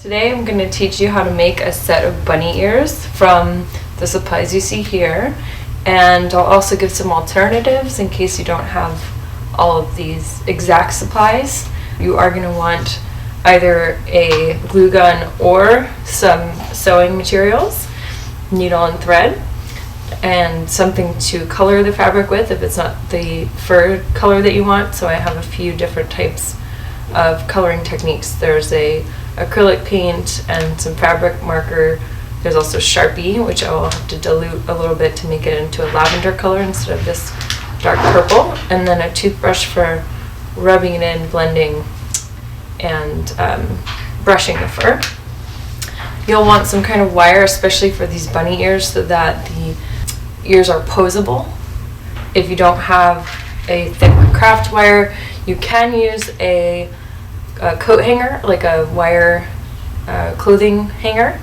Today I'm going to teach you how to make a set of bunny ears from the supplies you see here, and I'll also give some alternatives in case you don't have all of these exact supplies. You are going to want either a glue gun or some sewing materials, needle and thread, and something to color the fabric with if it's not the fur color that you want. So I have a few different types of coloring techniques. There's a acrylic paint and some fabric marker. There's also Sharpie, which I will have to dilute a little bit to make it into a lavender color instead of this dark purple, and then a toothbrush for rubbing it in, blending, and brushing the fur. You'll want some kind of wire, especially for these bunny ears, so that the ears are posable. If you don't have a thick craft wire, you can use a coat hanger, like a wire clothing hanger,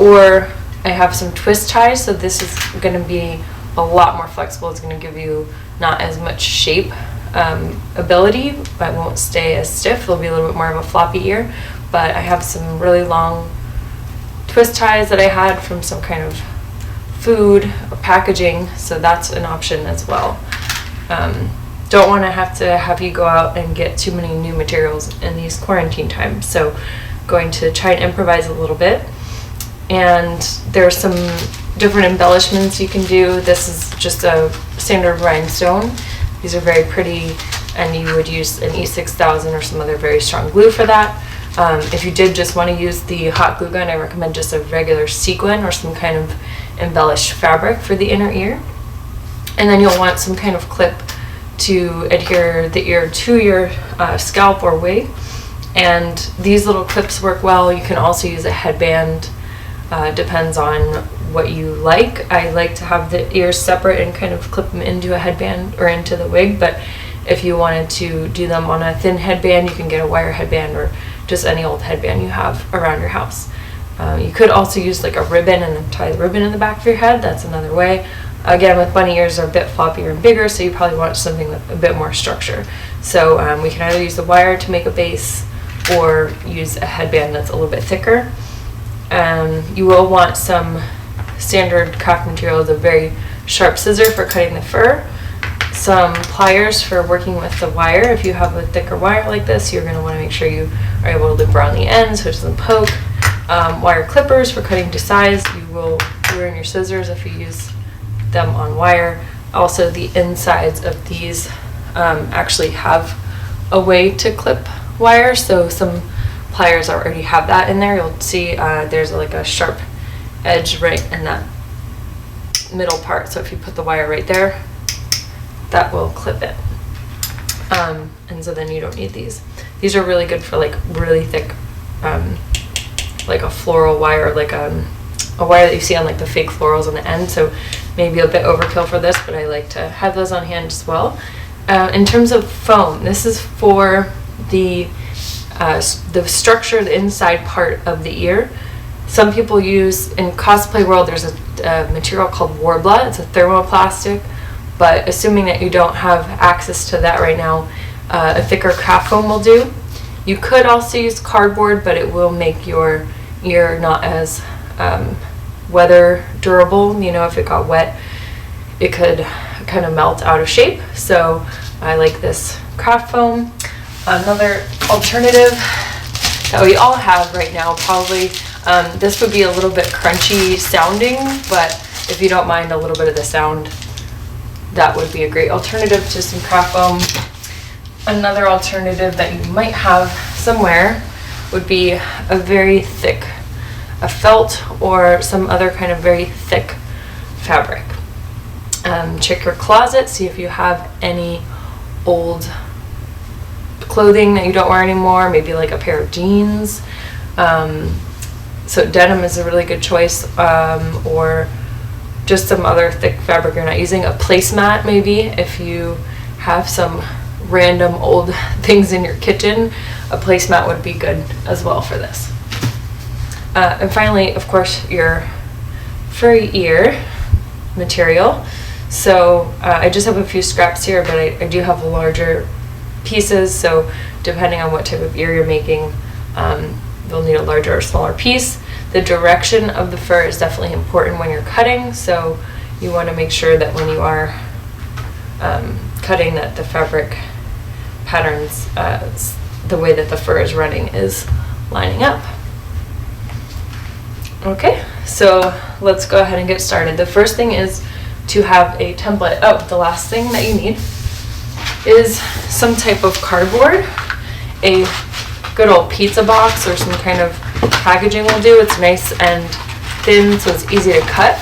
or I have some twist ties, so this is going to be a lot more flexible. It's going to give you not as much shape ability, but won't stay as stiff. It'll be a little bit more of a floppy ear, but I have some really long twist ties that I had from some kind of food or packaging, so that's an option as well. Don't want to have you go out and get too many new materials in these quarantine times, so going to try and improvise a little bit. And there are some different embellishments you can do. This is just a standard rhinestone. These are very pretty, and you would use an E6000 or some other very strong glue for that. If you did just want to use the hot glue gun, I recommend just a regular sequin or some kind of embellished fabric for the inner ear. And then you'll want some kind of clip to adhere the ear to your scalp or wig, and these little clips work well. You can also use a headband, depends on what you like. I like to have the ears separate and kind of clip them into a headband or into the wig, but if you wanted to do them on a thin headband, you can get a wire headband or just any old headband you have around your house. You could also use like a ribbon and then tie the ribbon in the back of your head. That's another way. Again, with bunny ears, are a bit floppier and bigger, so you probably want something with a bit more structure. So we can either use the wire to make a base or use a headband that's a little bit thicker. You will want some standard craft materials, a very sharp scissor for cutting the fur, some pliers for working with the wire. If you have a thicker wire like this, you're going to want to make sure you are able to loop around the ends so it doesn't poke. Wire clippers for cutting to size. You will ruin your scissors if you use them on wire. Also, the insides of these actually have a way to clip wire, so some pliers already have that in there. You'll see there's like a sharp edge right in that middle part, so if you put the wire right there, that will clip it. And so then you don't need these. These are really good for like really thick, like a floral wire, like a wire that you see on like the fake florals on the end, so maybe a bit overkill for this, but I like to have those on hand as well. In terms of foam, this is for the structure, the inside part of the ear. Some people use, in cosplay world, there's a material called Warbla. It's a thermoplastic, but assuming that you don't have access to that right now, a thicker craft foam will do. You could also use cardboard, but it will make your ear not as weather durable. You know, if it got wet, it could kind of melt out of shape. So I like this craft foam. Another alternative that we all have right now, probably, this would be a little bit crunchy sounding, but if you don't mind a little bit of the sound, that would be a great alternative to some craft foam. Another alternative that you might have somewhere would be a very thick, a felt or some other kind of very thick fabric. Check your closet, see if you have any old clothing that you don't wear anymore, maybe like a pair of jeans. So denim is a really good choice, or just some other thick fabric you're not using. A placemat, maybe, if you have some random old things in your kitchen, a placemat would be good as well for this. And finally, of course, your furry ear material. So I just have a few scraps here, but I do have larger pieces, so depending on what type of ear you're making, you'll need a larger or smaller piece. The direction of the fur is definitely important when you're cutting, so you want to make sure that when you are cutting that the fabric patterns, the way that the fur is running is lining up. Okay, so let's go ahead and get started. The first thing is to have a template. Oh, the last thing that you need is some type of cardboard. A good old pizza box or some kind of packaging will do. It's nice and thin, so it's easy to cut.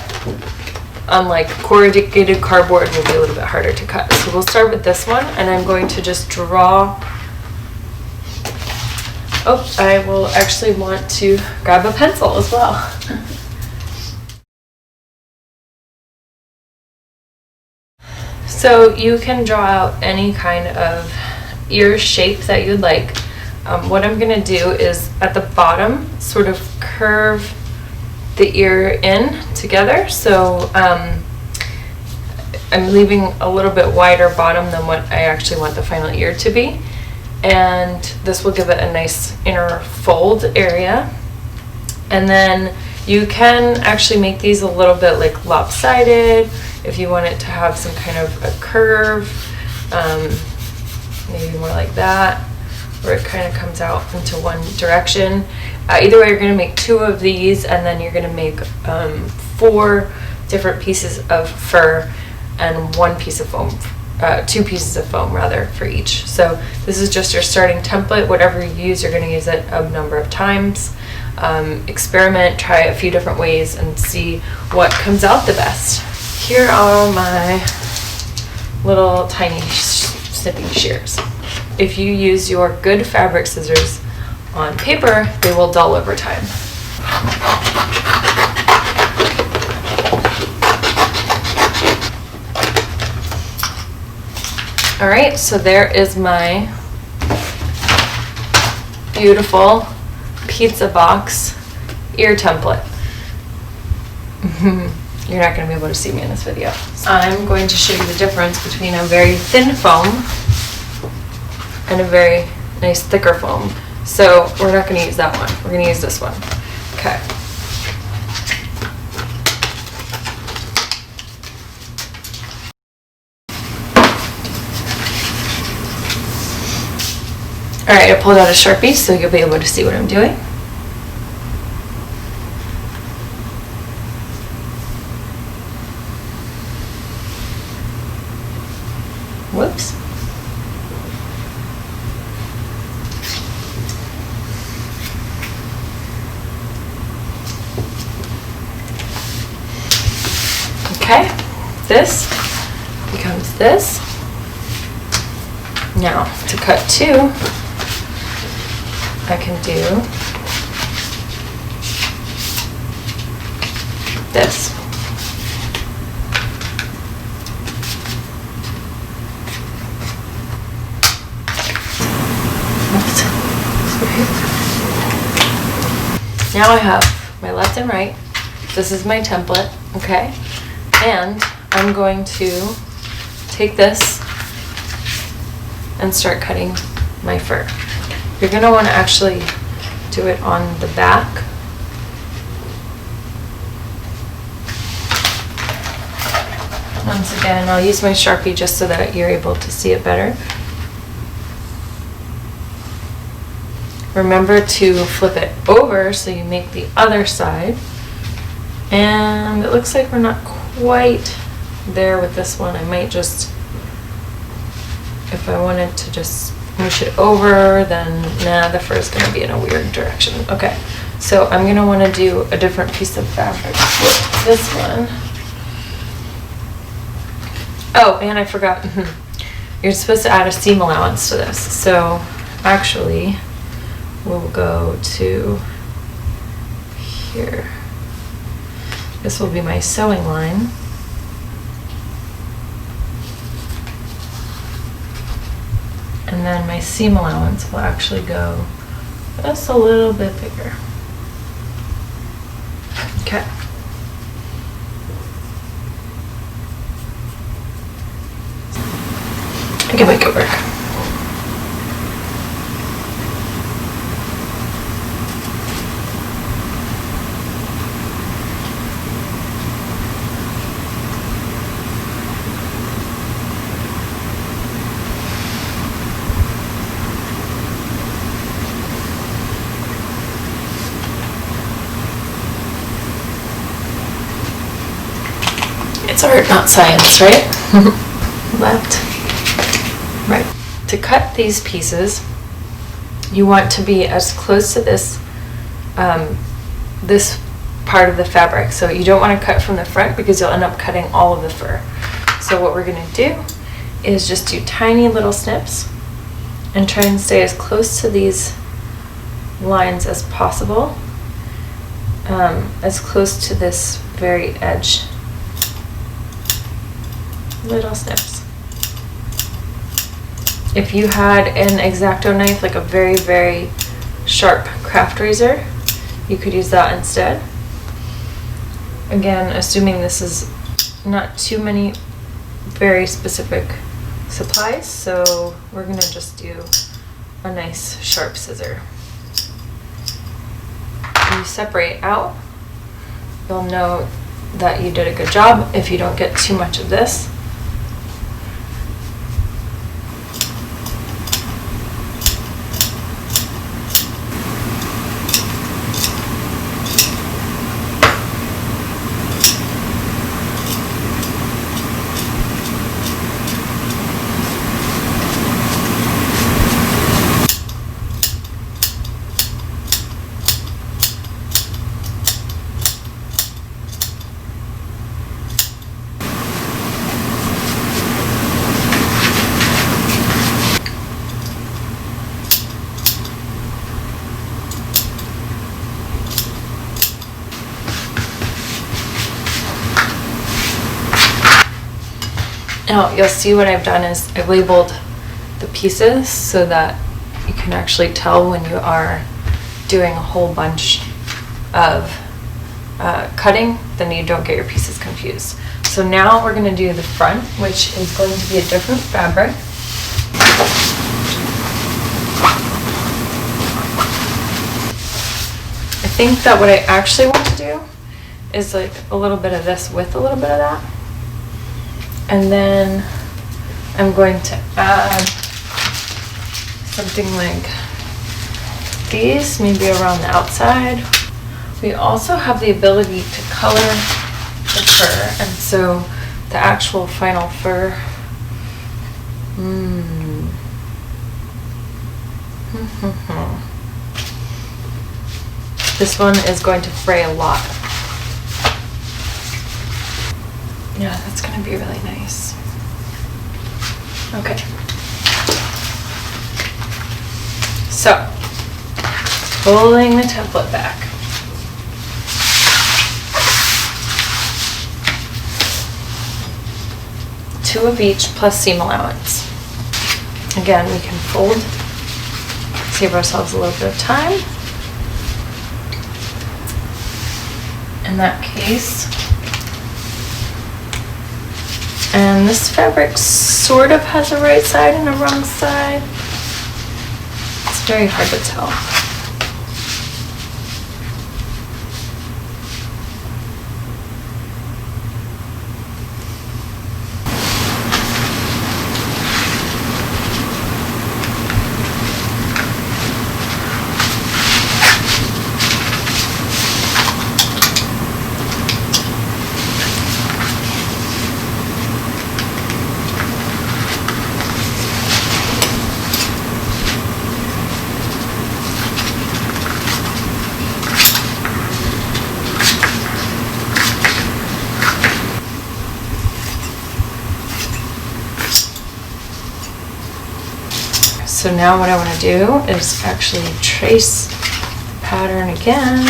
Unlike corrugated cardboard, will be a little bit harder to cut. So we'll start with this one, and I'm going to just draw. Oh, I will actually want to grab a pencil as well. So you can draw out any kind of ear shape that you'd like. What I'm going to do is at the bottom sort of curve the ear in together, so I'm leaving a little bit wider bottom than what I actually want the final ear to be, and this will give it a nice inner fold area. And then you can actually make these a little bit like lopsided if you want it to have some kind of a curve, maybe more like that, where it kind of comes out into one direction. Either way, you're going to make 2 of these, and then you're going to make 4 different pieces of fur and 1 piece of foam, 2 pieces of foam rather, for each. So this is just your starting template. Whatever you use, you're going to use it a number of times. Experiment, try a few different ways, and see what comes out the best. Here are my little tiny snipping shears. If you use your good fabric scissors on paper, they will dull over time. All right, so there is my beautiful pizza box ear template. You're not going to be able to see me in this video. I'm going to show you the difference between a very thin foam and a very nice thicker foam. So we're not going to use that one. We're going to use this one. Okay. All right, I pulled out a Sharpie so you'll be able to see what I'm doing. Whoops. Okay, this becomes this. Now, to cut 2, I can do this. Now I have my left and right. This is my template, okay? And I'm going to take this and start cutting my fur. You're going to want to actually do it on the back. Once again, I'll use my Sharpie just so that you're able to see it better. Remember to flip it over so you make the other side. And it looks like we're not quite there with this one. I might just, if I wanted to just push it over, then nah, the fur is going to be in a weird direction. Okay, so I'm going to want to do a different piece of fabric with this one. Oh, and I forgot. You're supposed to add a seam allowance to this. So actually, we'll go to here. This will be my sewing line. And then my seam allowance will actually go just a little bit bigger. Okay. I can make it work. art, not science, right? Left, right. To cut these pieces, you want to be as close to this this part of the fabric. So you don't want to cut from the front because you'll end up cutting all of the fur. So what we're going to do is just do tiny little snips and try and stay as close to these lines as possible, as close to this very edge. Little snips. If you had an X-Acto knife, like a very, very sharp craft razor, you could use that instead. Again, assuming this is not too many very specific supplies, so we're gonna just do a nice sharp scissor. When you separate out, you'll know that you did a good job if you don't get too much of this. Now you'll see what I've done is I've labeled the pieces so that you can actually tell when you are doing a whole bunch of cutting, then you don't get your pieces confused. So now we're going to do the front, which is going to be a different fabric. I think that what I actually want to do is like a little bit of this with a little bit of that. And then I'm going to add something like these, maybe around the outside. We also have the ability to color the fur, and so the actual final fur, this one is going to fray a lot. Yeah, that's going to be really nice. Okay. So, pulling the template back. Two of each plus seam allowance. Again, we can fold, save ourselves a little bit of time. In that case, and this fabric sort of has a right side and a wrong side. It's very hard to tell. So now what I want to do is actually trace the pattern again,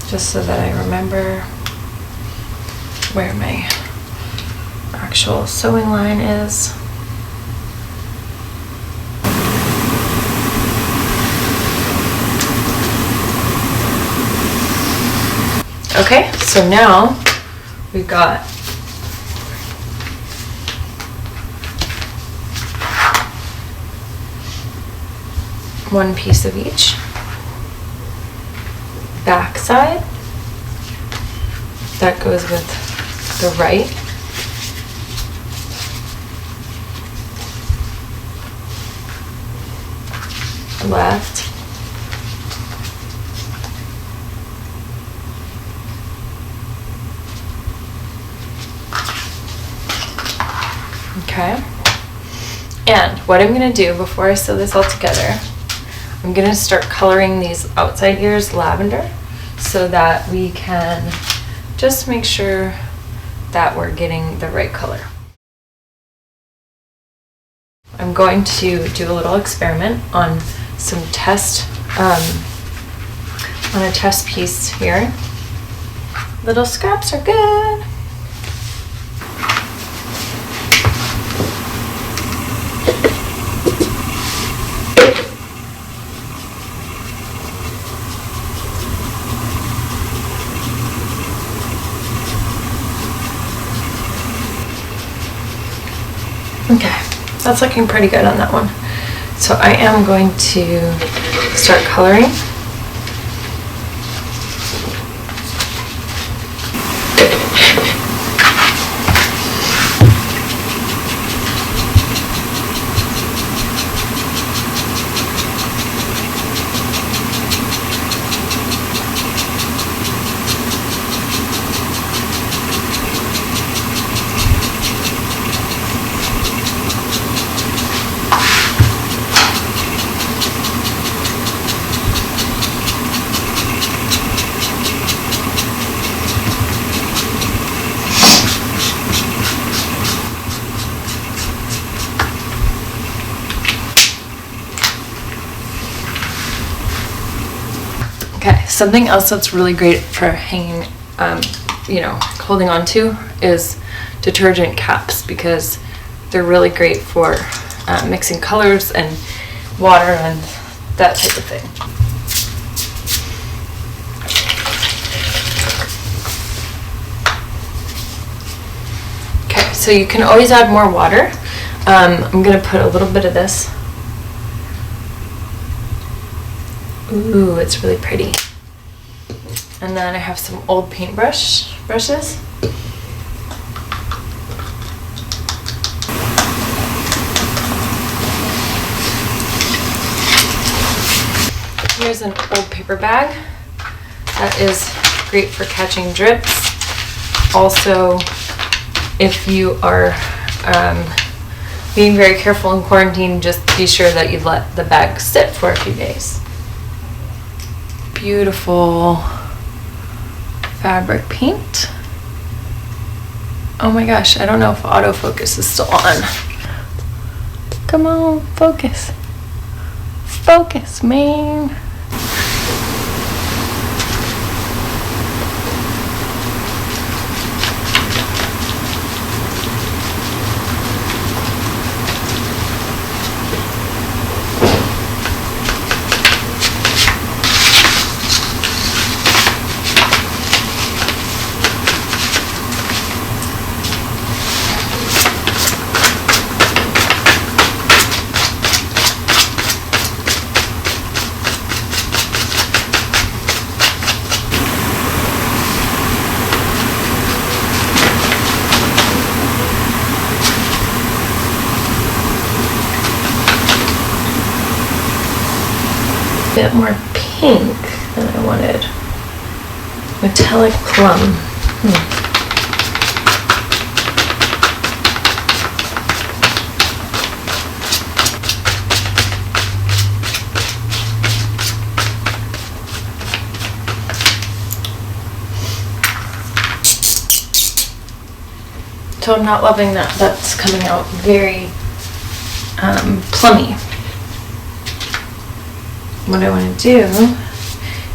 just so that I remember where my actual sewing line is. Okay, so now we've got one piece of each. Back side, that goes with the right. Left. Okay? And what I'm going to do before I sew this all together, I'm going to start coloring these outside ears lavender so that we can just make sure that we're getting the right color. I'm going to do a little experiment on some test, on a test piece here. Little scraps are good. Okay, that's looking pretty good on that one. So I am going to start coloring. Okay, something else that's really great for hanging, holding on to is detergent caps, because they're really great for mixing colors and water and that type of thing. Okay, so you can always add more water. I'm going to put a little bit of this. Ooh, it's really pretty. And then I have some old brushes. Here's an old paper bag that is great for catching drips. Also, if you are being very careful in quarantine, just be sure that you let the bag sit for a few days. Beautiful fabric paint. Oh my gosh, I don't know if autofocus is still on. Come on, focus. Focus, man. Bit more pink than I wanted. Metallic plum. So I'm not loving that. That's coming out very plummy. What I want to do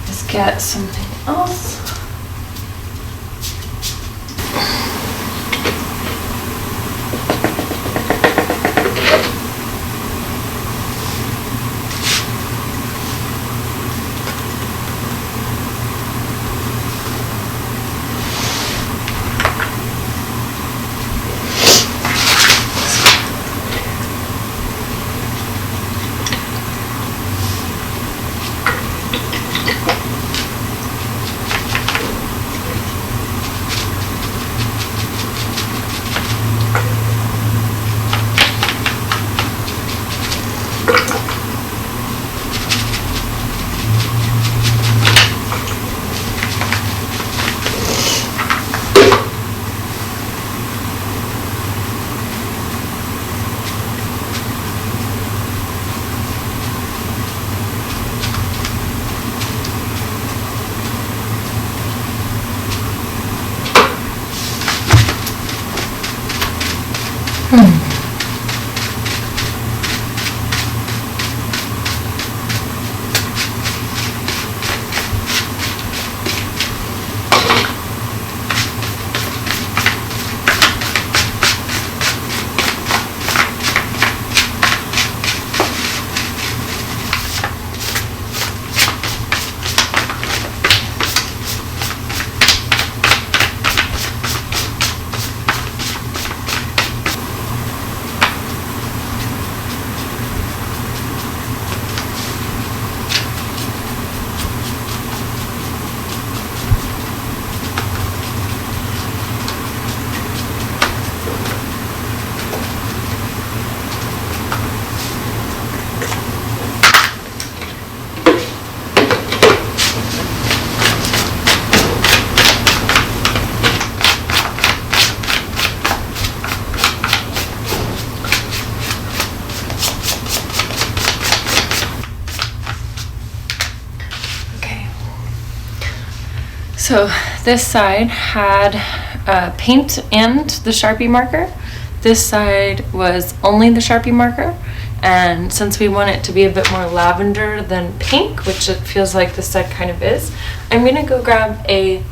is get something else. So this side had paint and the Sharpie marker. This side was only the Sharpie marker. And since we want it to be a bit more lavender than pink, which it feels like this side kind of is, I'm going to go grab a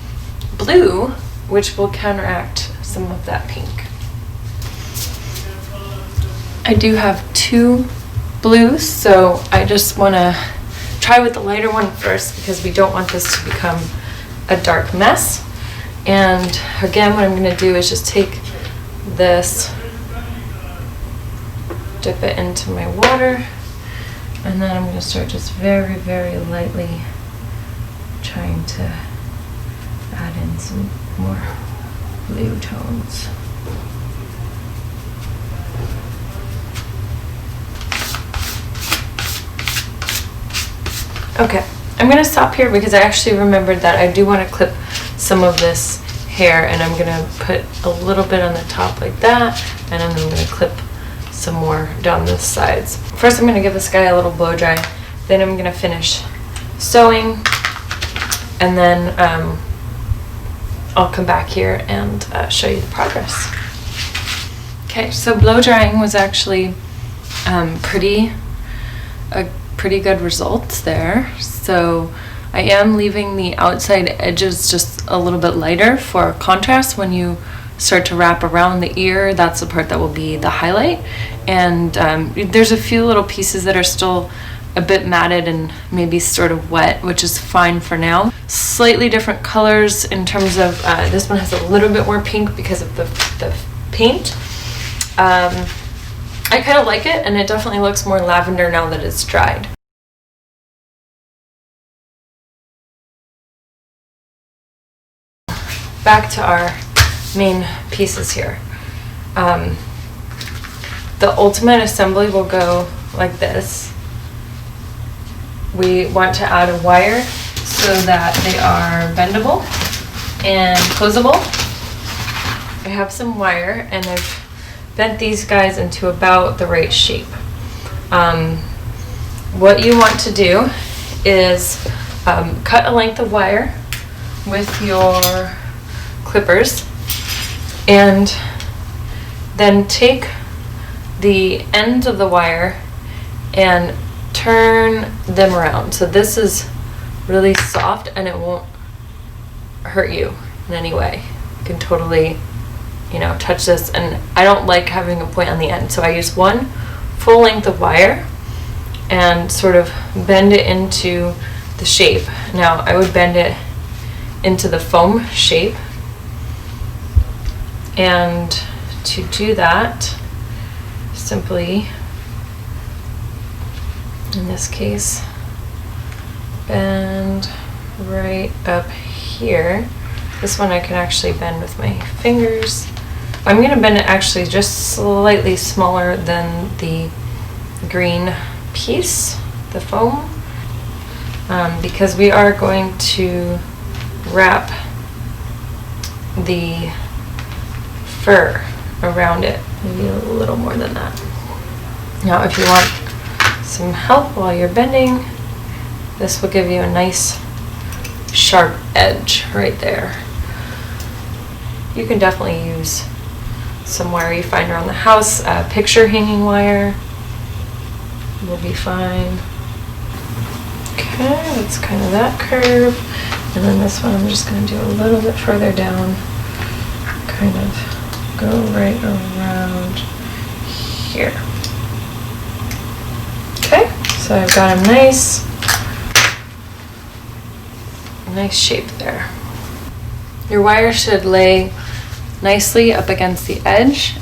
blue, which will counteract some of that pink. I do have 2 blues, so I just want to try with the lighter one first because we don't want this to become a dark mess. And again, what I'm going to do is just take this, dip it into my water, and then I'm going to start just very, very lightly trying to add in some more blue tones. Okay, I'm going to stop here because I actually remembered that I do want to clip some of this hair, and I'm going to put a little bit on the top like that, and then I'm going to clip some more down the sides. First I'm going to give this guy a little blow dry, then I'm going to finish sewing, and then I'll come back here and show you the progress. Okay, so blow drying was actually pretty good results there. So I am leaving the outside edges just a little bit lighter for contrast. When you start to wrap around the ear, that's the part that will be the highlight. And there's a few little pieces that are still a bit matted and maybe sort of wet, which is fine for now. Slightly different colors in terms of this one has a little bit more pink because of the paint. I kind of like it, and it definitely looks more lavender now that it's dried. Back to our main pieces here. The ultimate assembly will go like this. We want to add a wire so that they are bendable and closable. I have some wire, and I've bent these guys into about the right shape. What you want to do is cut a length of wire with your clippers, and then take the ends of the wire and turn them around. So this is really soft and it won't hurt you in any way. You can totally, touch this, and I don't like having a point on the end, so I use one full length of wire and sort of bend it into the shape. Now I would bend it into the foam shape, and to do that, simply, in this case, bend right up here. This one I can actually bend with my fingers. I'm going to bend it actually just slightly smaller than the green piece, the foam, because we are going to wrap the fur around it, maybe a little more than that. Now if you want some help while you're bending, this will give you a nice sharp edge right there. You can definitely use some wire you find around the house. Picture hanging wire will be fine. Okay, that's kind of that curve. And then this one I'm just going to do a little bit further down, kind of go right around here. Okay, so I've got a nice shape there. Your wire should lay nicely up against the edge.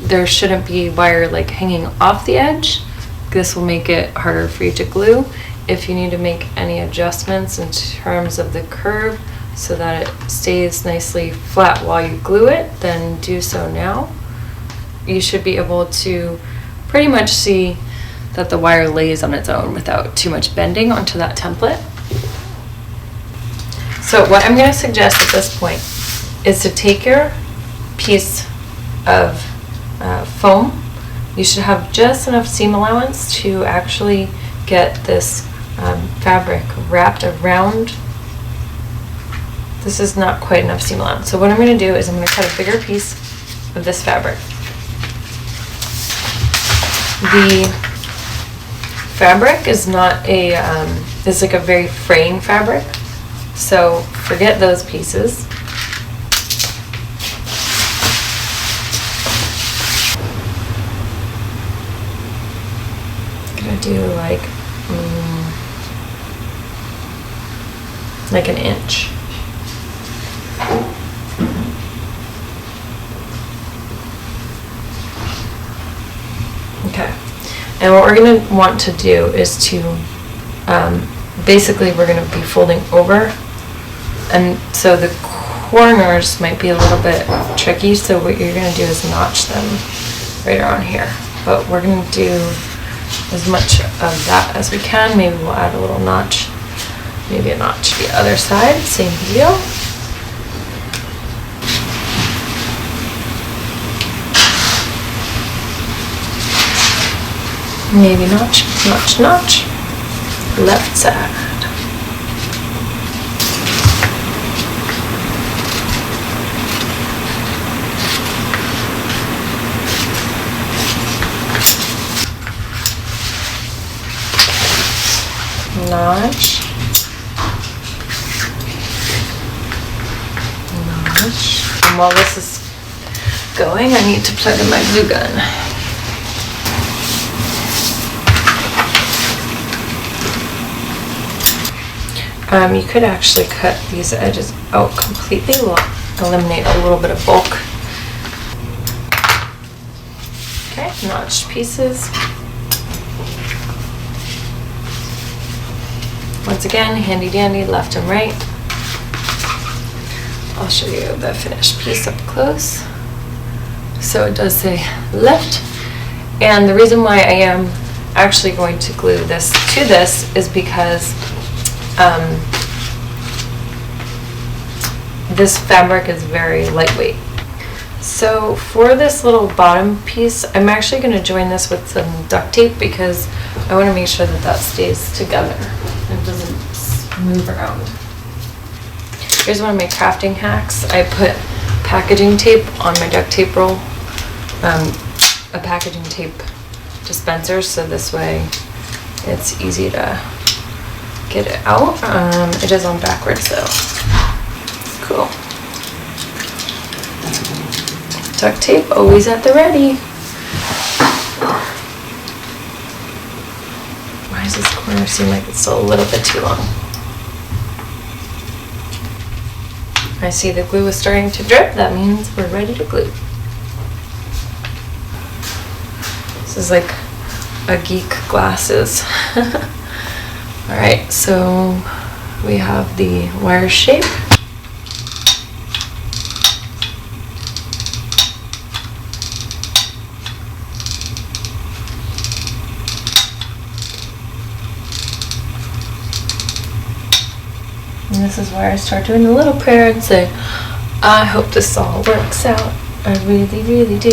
There shouldn't be wire like hanging off the edge. This will make it harder for you to glue. If you need to make any adjustments in terms of the curve so that it stays nicely flat while you glue it, then do so now. You should be able to pretty much see that the wire lays on its own without too much bending onto that template. So what I'm going to suggest at this point is to take your piece of foam. You should have just enough seam allowance to actually get this fabric wrapped around this is not quite enough seam allowance. So what I'm going to do is I'm going to cut a bigger piece of this fabric. The fabric is not a, it's like a very fraying fabric, so forget those pieces. I'm gonna do like an inch. Okay, and what we're going to want to do is to, basically we're going to be folding over, and so the corners might be a little bit tricky, so what you're going to do is notch them right around here. But we're going to do as much of that as we can. Maybe we'll add a little notch, maybe a notch the other side, same deal. Maybe notch, notch, notch, left side. Notch, notch. And while this is going, I need to plug in my glue gun. You could actually cut these edges out completely, eliminate a little bit of bulk. Okay, notched pieces. Once again, handy dandy, left and right. I'll show you the finished piece up close. So it does say left, and the reason why I am actually going to glue this to this is because this fabric is very lightweight. So for this little bottom piece, I'm actually going to join this with some duct tape because I want to make sure that that stays together and doesn't move around. Here's one of my crafting hacks. I put packaging tape on my duct tape roll, a packaging tape dispenser, so this way it's easy to get it out. It is on backwards though. Cool. Duct tape always at the ready. Why does this corner seem like it's still a little bit too long? I see the glue is starting to drip. That means we're ready to glue. This is like a geek glasses. Alright, so we have the wire shape. And this is where I start doing a little prayer and say, I hope this all works out. I really, really do.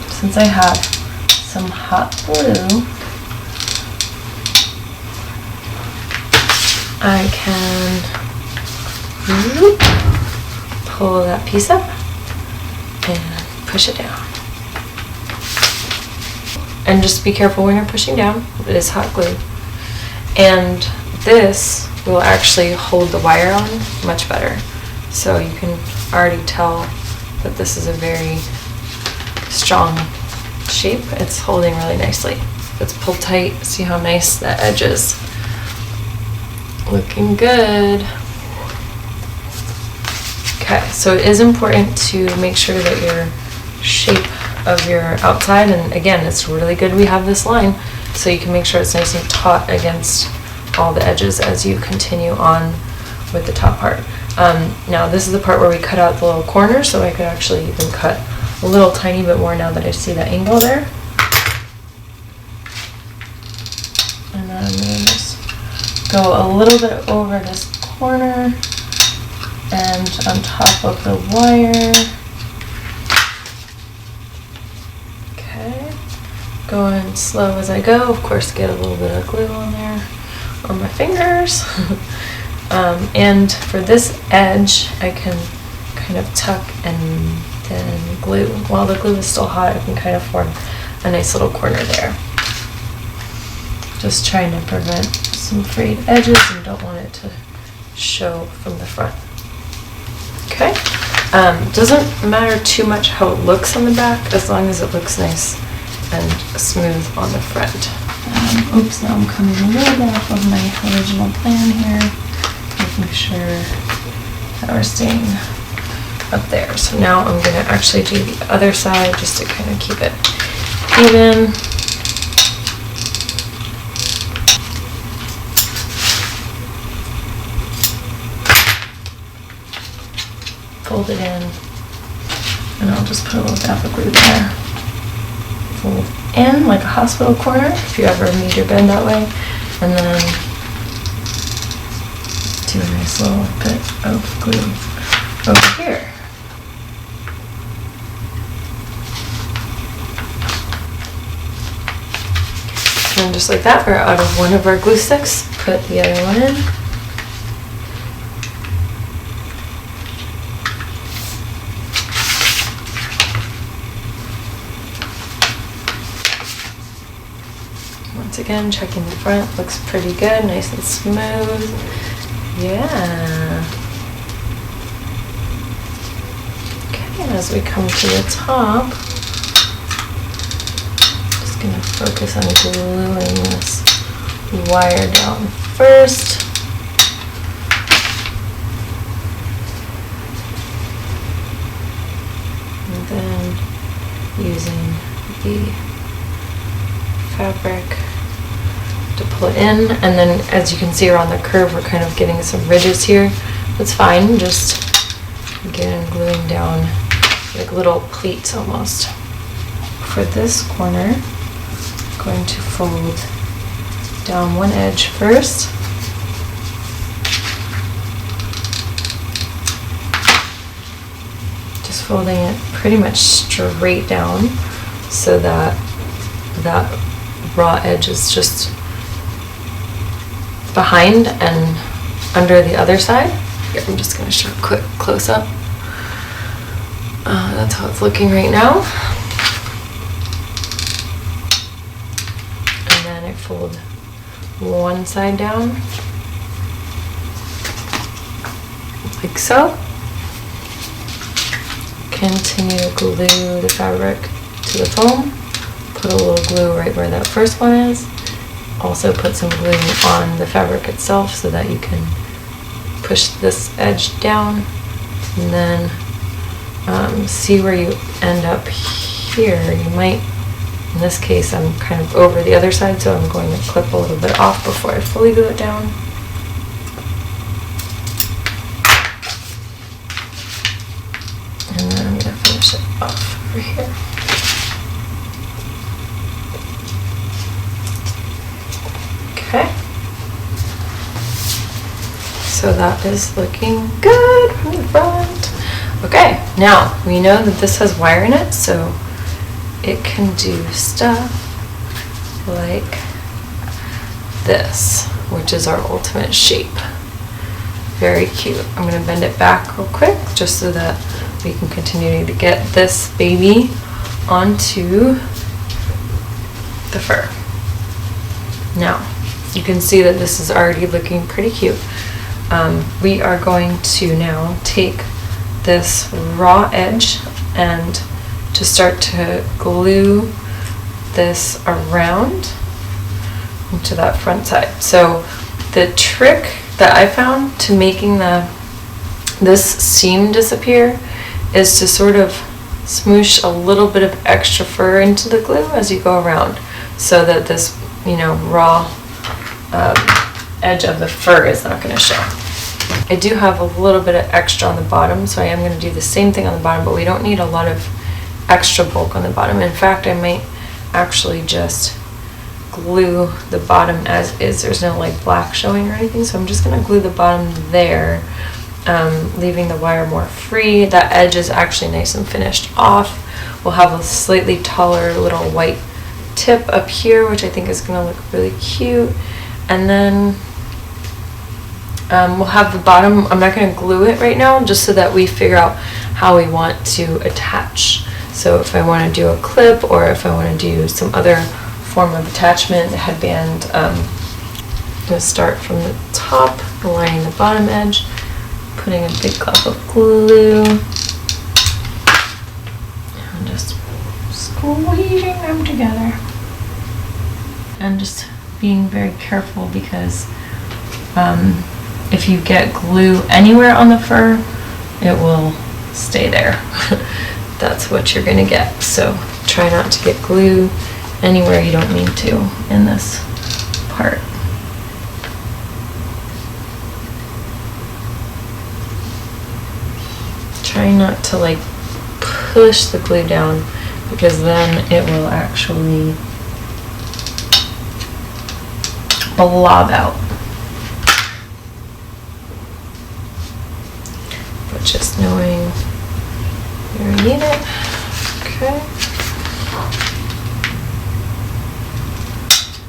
Since I have some hot glue, I can pull that piece up and push it down. And just be careful when you're pushing down. It is hot glue. And this will actually hold the wire on much better. So you can already tell that this is a very strong shape. It's holding really nicely. It's pulled tight. See how nice that edge is. Looking good. Okay, so it is important to make sure that your shape of your outside, and again, it's really good we have this line, so you can make sure it's nice and taut against all the edges as you continue on with the top part. Now this is the part where we cut out the little corner, so I could actually even cut a little tiny bit more now that I see that angle there. And then I'm going to just go a little bit over this corner and on top of the wire. Okay, going slow as I go. Of course, get a little bit of glue on there on my fingers. And for this edge, I can kind of tuck and then glue. While the glue is still hot, I can kind of form a nice little corner there. Just trying to prevent some frayed edges and don't want it to show from the front. Okay, doesn't matter too much how it looks on the back as long as it looks nice and smooth on the front. Oops, now I'm coming a little bit off of my original plan here, making sure that we're staying up there. So now I'm going to actually do the other side just to kind of keep it even. Fold it in, and I'll just put a little dab of glue there. Fold in like a hospital corner if you ever made your bed that way, and then do a nice little bit of glue over here. And just like that, we're out of one of our glue sticks. Put the other one in. Once again, checking the front, looks pretty good, nice and smooth. Yeah. Okay, and as we come to the top, just gonna focus on gluing this wire down first. And then using the fabric to pull it in, and then as you can see around the curve we're kind of getting some ridges here. That's fine, just again gluing down like little pleats almost. For this corner, I'm going to fold down one edge first. Just folding it pretty much straight down so that that raw edge is just behind and under the other side. Here, I'm just going to show a quick close-up. That's how it's looking right now. And then I fold one side down, like so. Continue to glue the fabric to the foam. Put a little glue right where that first one is. Also put some glue on the fabric itself so that you can push this edge down, and then see where you end up here. You might, in this case I'm kind of over the other side, so I'm going to clip a little bit off before I fully glue it down. And then I'm going to finish it off over here. Okay, so that is looking good from the front. Okay, now we know that this has wire in it, so it can do stuff like this, which is our ultimate shape. Very cute. I'm going to bend it back real quick just so that we can continue to get this baby onto the fur. Now, you can see that this is already looking pretty cute. We are going to now take this raw edge and to start to glue this around into that front side. So the trick that I found to making this seam disappear is to sort of smoosh a little bit of extra fur into the glue as you go around, so that this, you know, raw edge of the fur is not going to show. I do have a little bit of extra on the bottom, so I am going to do the same thing on the bottom, but we don't need a lot of extra bulk on the bottom. In fact, I might actually just glue the bottom as is. There's no like black showing or anything, so I'm just going to glue the bottom there, leaving the wire more free. That edge is actually nice and finished off. We'll have a slightly taller little white tip up here, which I think is going to look really cute. And then We'll have the bottom, I'm not going to glue it right now, just so that we figure out how we want to attach. So if I want to do a clip, or if I want to do some other form of attachment, the headband, I'm going to start from the top, aligning the bottom edge, putting a big glob of glue, and just squeezing them together. And just being very careful, because if you get glue anywhere on the fur, it will stay there. That's what you're gonna get. So try not to get glue anywhere you don't need to in this part. Try not to like push the glue down, because then it will actually blob out. But just knowing you need it. Okay.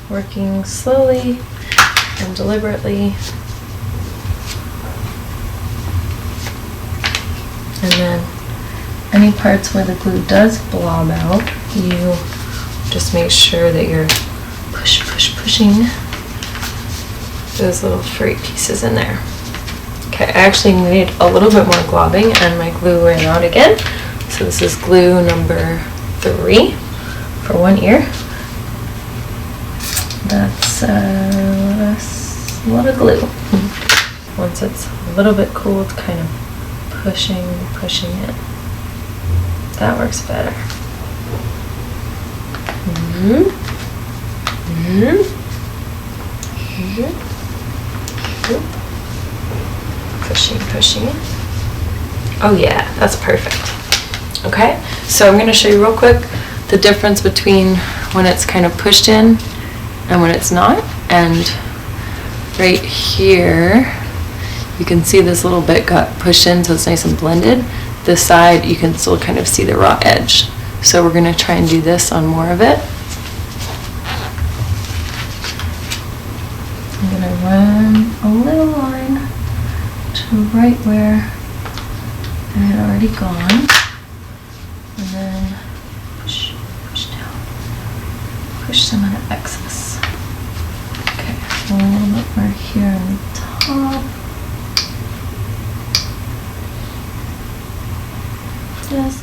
Working slowly and deliberately. And then any parts where the glue does blob out, you just make sure that you're pushing those little furry pieces in there. Okay, I actually need a little bit more globbing, and my glue ran out again. So this is glue number 3 for one ear. That's a lot of glue. Once it's a little bit cooled, kind of pushing it. That works better. Pushing it. Oh yeah, that's perfect. Okay, so I'm going to show you real quick the difference between when it's kind of pushed in and when it's not. And right here, you can see this little bit got pushed in, so it's nice and blended. This side, you can still kind of see the raw edge. So we're going to try and do this on more of it. I'm going to run a little line to right where I had already gone, and then push down, push some of the excess. Okay, a little bit more here on the top. Just